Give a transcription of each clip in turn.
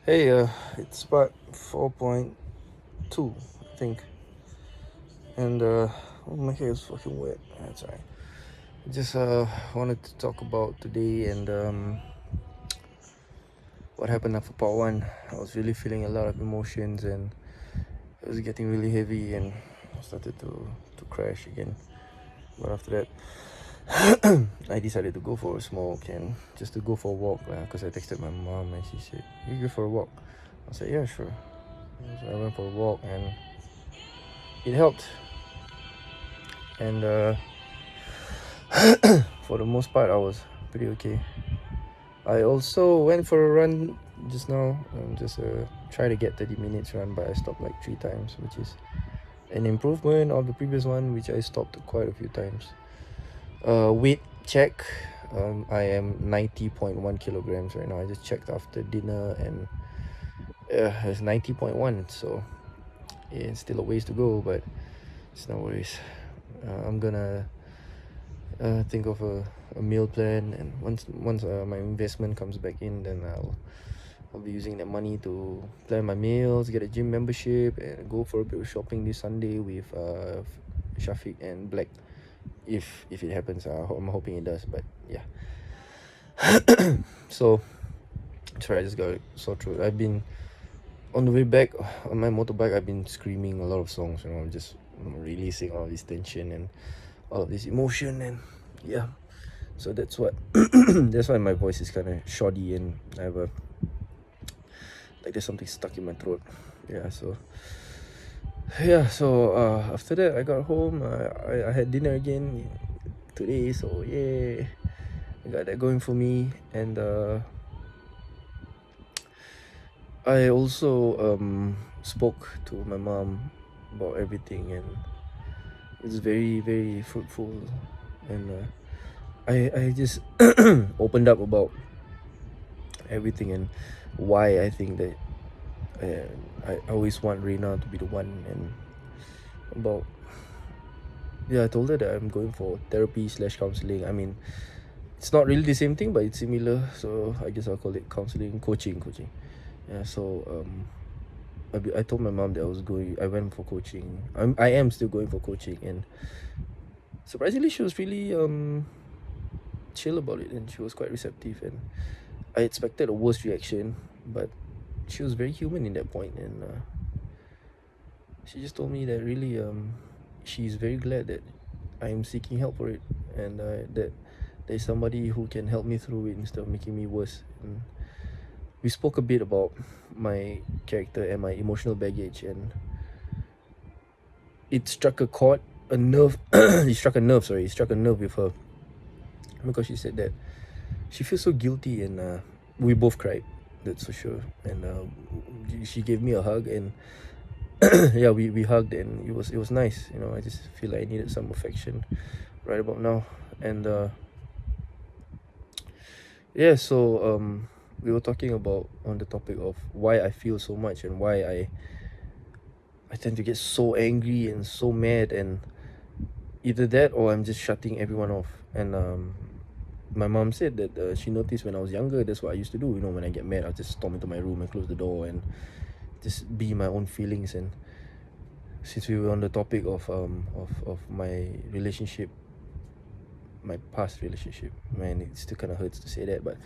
Hey, it's about 4.2, I think. And, oh, my hair is fucking wet. That's right. Just, wanted to talk about today and, what happened after part one. I was really feeling a lot of emotions and it was getting really heavy and I started to crash again. But after that, I decided to go for a smoke and just to go for a walk because I texted my mom and she said, "You go for a walk." I said, "Yeah, sure." So I went for a walk and it helped. And for the most part, I was pretty okay. I also went for a run just now. Just try to get 30 minutes run, but I stopped like 3 times, which is an improvement of the previous one, which I stopped quite a few times. Weight check. I am 90.1 kilograms right now. I just checked after dinner and it's 90.1. So yeah, it's still a ways to go, but it's no worries. I'm gonna think of a meal plan, and once my investment comes back in, then I'll be using that money to plan my meals, get a gym membership, and go for a bit of shopping this Sunday with Shafiq and Black. If it happens, I'm hoping it does. But yeah. So sorry, I just got sore throat. I've been on the way back on my motorbike. I've been screaming a lot of songs. Just releasing all this tension and all of this emotion, and yeah. So that's what that's why my voice is kind of shoddy and I have a like there's something stuck in my throat. Yeah. So after that I got home. I had dinner again today. So yeah, I got that going for me. And I also spoke to my mom about everything, and it's very fruitful. And I just opened up about everything and why I think that I always want Reina to be the one. And about, yeah, I told her that I'm going for therapy slash counseling. I mean, it's not really the same thing, but it's similar. So I guess I'll call it counseling, coaching. Yeah. So I told my mom that I went for coaching. I am still going for coaching, and surprisingly, she was really chill about it, and she was quite receptive. And I expected a worse reaction, but she was very human in that point. And she just told me that really she's very glad that I'm seeking help for it, and that there's somebody who can help me through it instead of making me worse. And we spoke a bit about my character and my emotional baggage, and it struck a chord, a nerve. It struck a nerve. Sorry, it struck a nerve with her because she said that she feels so guilty, and we both cried. That's for sure. And she gave me a hug, and yeah, we hugged, and it was nice. I just feel like I needed some affection right about now. And yeah, so we were talking about on the topic of why I feel so much and why I tend to get so angry and so mad, and either that or I'm just shutting everyone off. And my mom said that she noticed when I was younger, that's what I used to do. When I get mad, I'll just storm into my room and close the door and just be my own feelings. And since we were on the topic of my relationship, my past relationship, man, it still kind of hurts to say that. But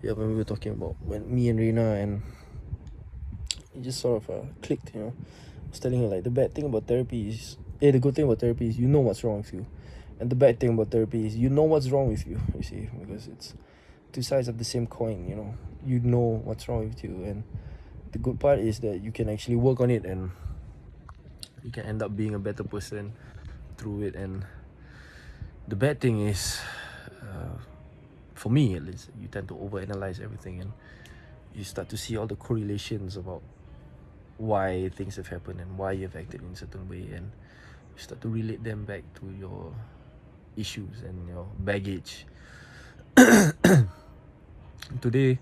yeah, when we were talking about when me and Rina, and it just sort of clicked. I was telling her, like, the bad thing about therapy is, the good thing about therapy is you know what's wrong with you, and the bad thing about therapy is you know what's wrong with you. You see, because it's two sides of the same coin. You know what's wrong with you, and the good part is that you can actually work on it, and you can end up being a better person through it. And the bad thing is, uh, for me at least, you tend to overanalyze everything, and you start to see all the correlations about why things have happened and why you've acted in a certain way, and you start to relate them back to your issues and your baggage. Today,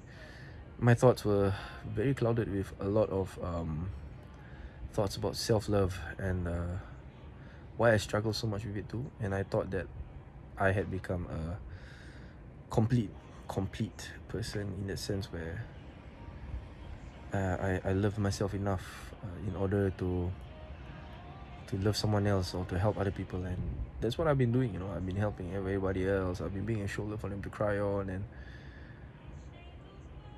my thoughts were very clouded with a lot of thoughts about self-love, and why I struggle so much with it too. And I thought that I had become a complete person in that sense, where I love myself enough in order to love someone else or to help other people, and that's what I've been doing. I've been helping everybody else. I've been being a shoulder for them to cry on, and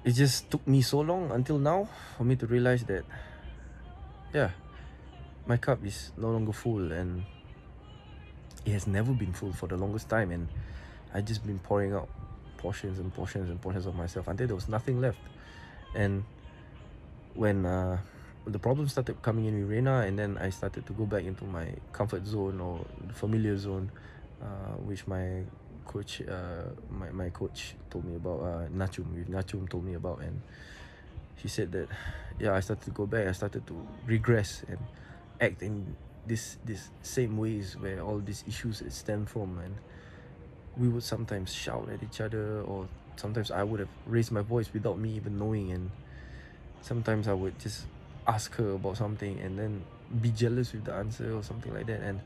it just took me so long until now for me to realize that, yeah, my cup is no longer full, and it has never been full for the longest time, and I just been pouring out portions and portions and portions of myself until there was nothing left. And when the problems started coming in with Reina, and then I started to go back into my comfort zone or the familiar zone, which my coach told me about, Nachum told me about, and he said that, yeah, I started to go back. I started to regress and act in this same ways where all these issues stem from, and we would sometimes shout at each other, or sometimes I would have raised my voice without me even knowing, and sometimes I would just ask her about something and then be jealous with the answer or something like that, and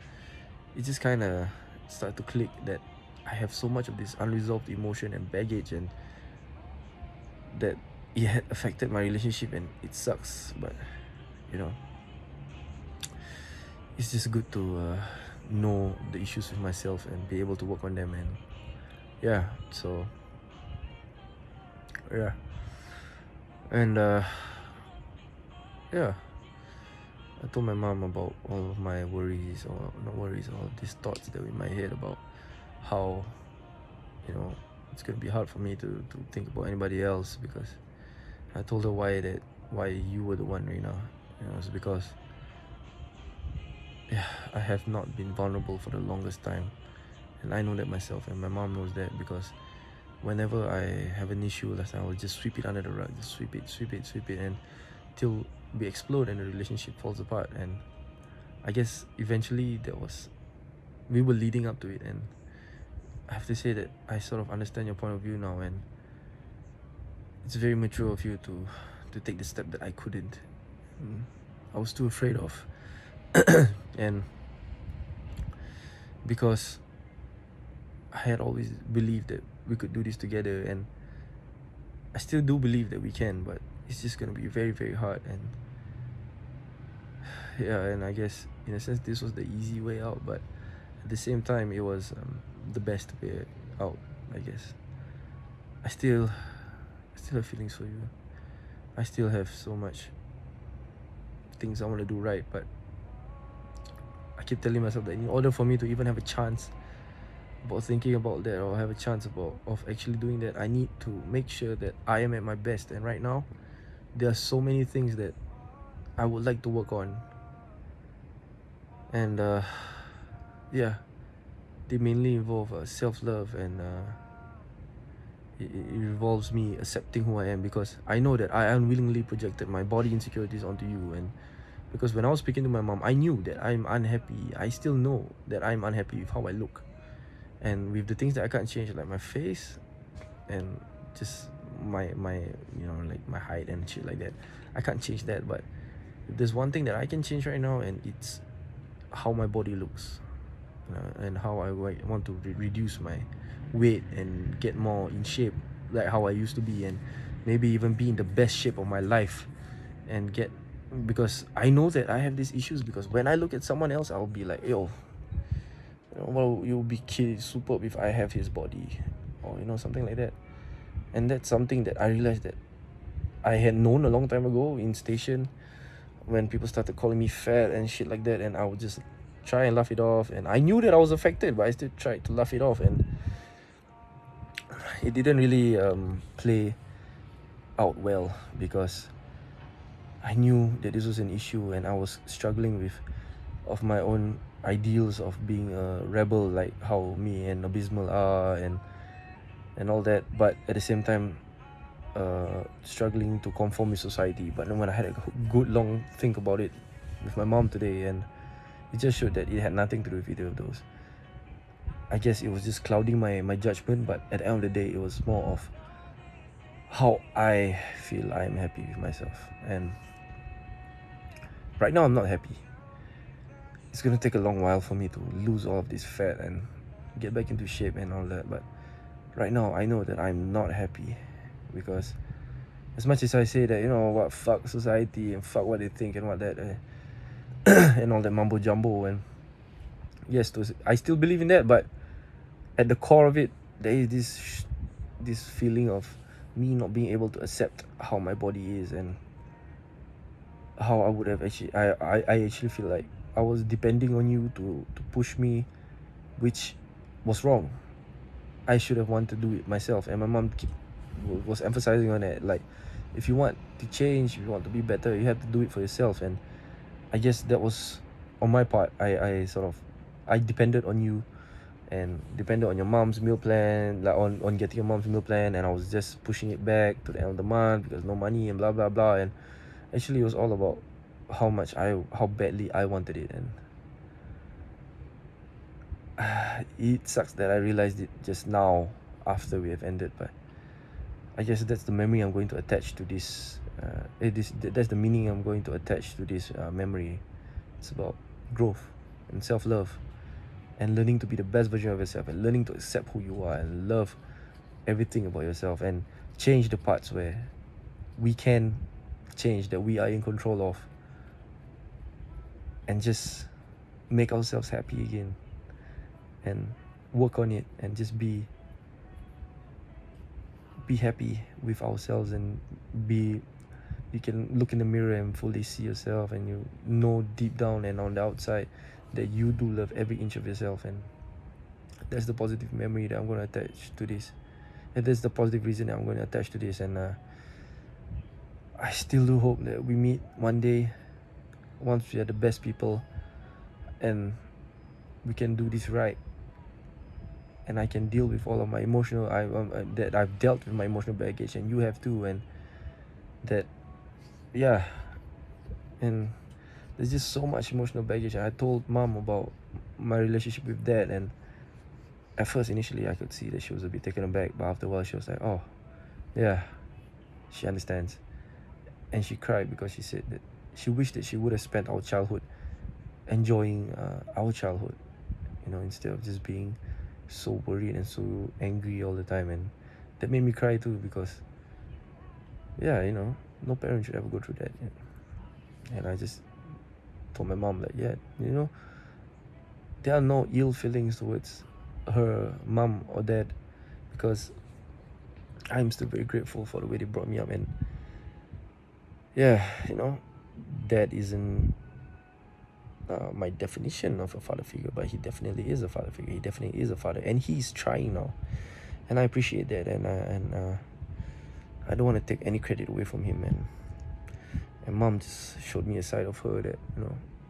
it just kind of started to click that I have so much of this unresolved emotion and baggage, and that it had affected my relationship, and it sucks, but you know it's just good to know the issues with myself and be able to work on them. And yeah, so yeah, and yeah, I told my mom about all of my worries, or not worries, all these thoughts that were in my head about how, it's gonna be hard for me to think about anybody else, because I told her why you were the one right now. It's because, yeah, I have not been vulnerable for the longest time, and I know that myself, and my mom knows that, because whenever I have an issue last time, I will just sweep it under the rug, just sweep it, and till we explode and the relationship falls apart. And I guess eventually we were leading up to it, and I have to say that I sort of understand your point of view now, and it's very mature of you to take the step that I couldn't. I was too afraid of. And because I had always believed that we could do this together, and I still do believe that we can, but it's just gonna be very, very hard. And yeah, and I guess in a sense this was the easy way out, but at the same time it was the best way out, I guess. I still have feelings for you. I still have so much things I want to do right, but I keep telling myself that in order for me to even have a chance about thinking about that, or have a chance of actually doing that, I need to make sure that I am at my best. And right now there are so many things that I would like to work on, and yeah, they mainly involve self-love, and it involves me accepting who I am, because I know that I unwillingly projected my body insecurities onto you. And because when I was speaking to my mom, I knew that I'm unhappy. I still know that I'm unhappy with how I look, and with the things that I can't change, like my face and just my like my height and shit like that. I can't change that, but there's one thing that I can change right now, and it's how my body looks, and how I want to reduce my weight and get more in shape, like how I used to be, and maybe even be in the best shape of my life, and get, because I know that I have these issues, because when I look at someone else, I'll be like, yo, well, you'll be superb if I have his body, or something like that. And that's something that I realized that I had known a long time ago in station, when people started calling me fat and shit like that, and I would just try and laugh it off, and I knew that I was affected, but I still tried to laugh it off, and it didn't really play out well, because I knew that this was an issue, and I was struggling with of my own ideals of being a rebel, like how me and Abysmal are, and all that, but at the same time struggling to conform with society. But then when I had a good long think about it with my mom today, and it just showed that it had nothing to do with either of those. I guess it was just clouding my judgment, but at the end of the day, it was more of how I feel I'm happy with myself. And right now I'm not happy. It's gonna take a long while for me to lose all of this fat and get back into shape and all that, but right now I know that I'm not happy, because as much as I say that, what, fuck society and fuck what they think and what that, and all that mumbo jumbo, and yes, I still believe in that, but at the core of it, there is this feeling of me not being able to accept how my body is, and how I would have actually, I actually feel like I was depending on you to push me, which was wrong. I should have wanted to do it myself, and my mom was emphasizing on that, like, if you want to change, if you want to be better, you have to do it for yourself. And I guess that was on my part. I sort of, I depended on you, and depended on your mom's meal plan, like on getting your mom's meal plan, and I was just pushing it back to the end of the month because no money and blah blah blah. And actually, it was all about how badly I wanted it. And it sucks that I realized it just now after we have ended, but I guess that's the memory I'm going to attach to this. That's the meaning I'm going to attach to this memory. It's about growth and self-love, and learning to be the best version of yourself, and learning to accept who you are and love everything about yourself, and change the parts where we can change, that we are in control of, and just make ourselves happy again, and work on it, and just be happy with ourselves, and be you can look in the mirror and fully see yourself, and you know deep down and on the outside that you do love every inch of yourself. And that's the positive memory that I'm going to attach to this, and that's the positive reason that I'm going to attach to this. And I still do hope that we meet one day, once we are the best people, and we can do this right, and I can deal with all of my emotional, that I've dealt with my emotional baggage, and you have too. And that, yeah, and there's just so much emotional baggage. I told mom about my relationship with dad, and at first, initially, I could see that she was a bit taken aback, but after a while she was like, oh yeah, she understands. And she cried because she said that she wished that she would have spent our childhood enjoying our childhood, instead of just being so worried and so angry all the time. And that made me cry too, because yeah, no parent should ever go through that. And I just told my mom, like, yeah, there are no ill feelings towards her mom or dad, because I'm still very grateful for the way they brought me up. And yeah, dad isn't my definition of a father figure, but he definitely is a father figure. He definitely is a father, and he's trying now, and I appreciate that. And I don't want to take any credit away from him. And mom just showed me a side of her that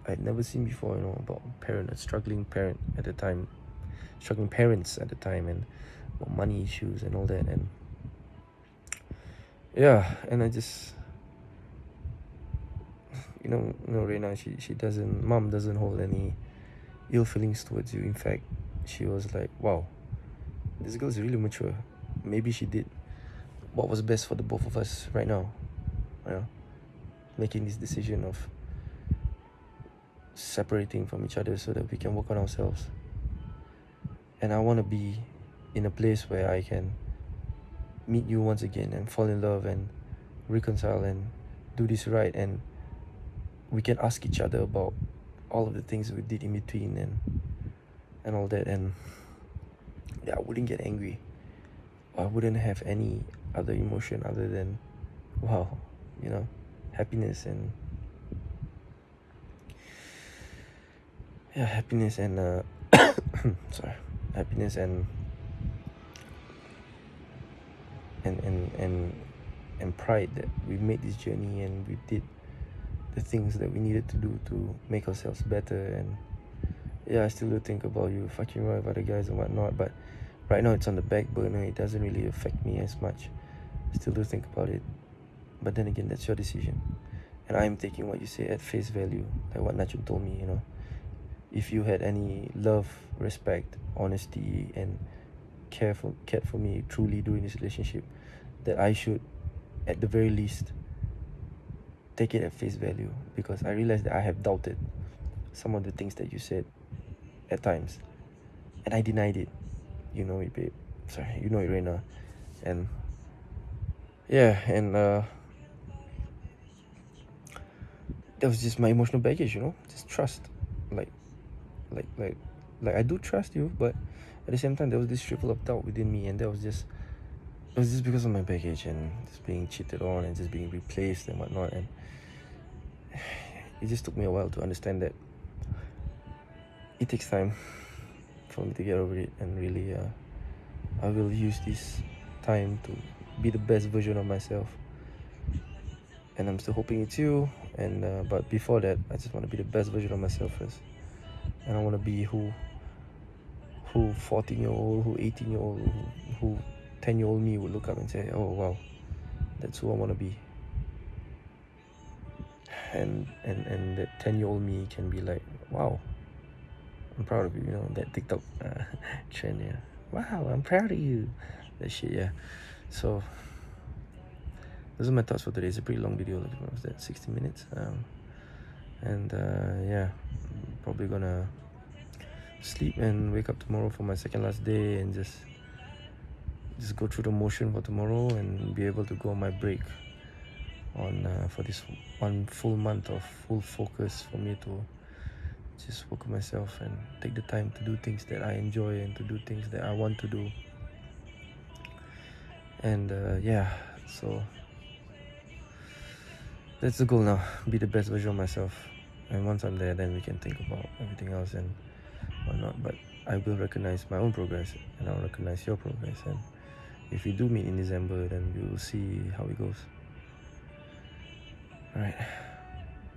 I'd never seen before. About a struggling parent at the time, struggling parents at the time, and about money issues and all that. And yeah, and I just, right now, mom doesn't hold any ill feelings towards you. In fact, she was like, wow, this girl's really mature. Maybe she did what was best for the both of us right now, making this decision of separating from each other so that we can work on ourselves. And I want to be in a place where I can meet you once again and fall in love and reconcile and do this right, and we can ask each other about all of the things we did in between, and all that. And yeah, I wouldn't get angry, or I wouldn't have any other emotion other than, wow, happiness. And yeah, happiness and sorry, happiness and pride that we made this journey, and we did the things that we needed to do to make ourselves better. And yeah, I still do think about you fucking around with other guys and whatnot, but right now it's on the back burner. It doesn't really affect me as much. I still do think about it, but then again, that's your decision, and I'm taking what you say at face value, like what Nachum told me. If you had any love, respect, honesty, and cared for me truly during this relationship, that I should, at the very least, take it at face value, because I realized that I have doubted some of the things that you said at times, and I denied it. You know it, babe. Sorry, you know it, Reina. And yeah, and that was just my emotional baggage, you know, just trust. Like, like, like, like I do trust you, but at the same time, there was this trickle of doubt within me, and that was just, it was just because of my baggage and just being cheated on and just being replaced and whatnot. And it just took me a while to understand that it takes time for me to get over it, and really, I will use this time to be the best version of myself. And I'm still hoping it's you. And but before that, I just want to be the best version of myself first. And I want to be who 14-year-old, who 18-year-old, who 10-year-old me would look up and say, oh wow, that's who I want to be. And that 10-year-old me can be like, wow, I'm proud of you, you know, that TikTok trend, yeah. Wow, I'm proud of you. That shit, yeah. So those are my thoughts for today. It's a pretty long video, like what was that, 60 minutes? And yeah, probably gonna sleep and wake up tomorrow for my second last day, and just go through the motion for tomorrow and be able to go on my break on for this 1 full month of full focus for me to just work on myself and take the time to do things that I enjoy and to do things that I want to do. And yeah, so that's the goal now, be the best version of myself. And once I'm there, then we can think about everything else and whatnot. But I will recognize my own progress, and I'll recognize your progress. And if we do meet in December, then we will see how it goes. Alright,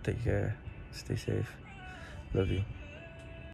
take care, stay safe, love you.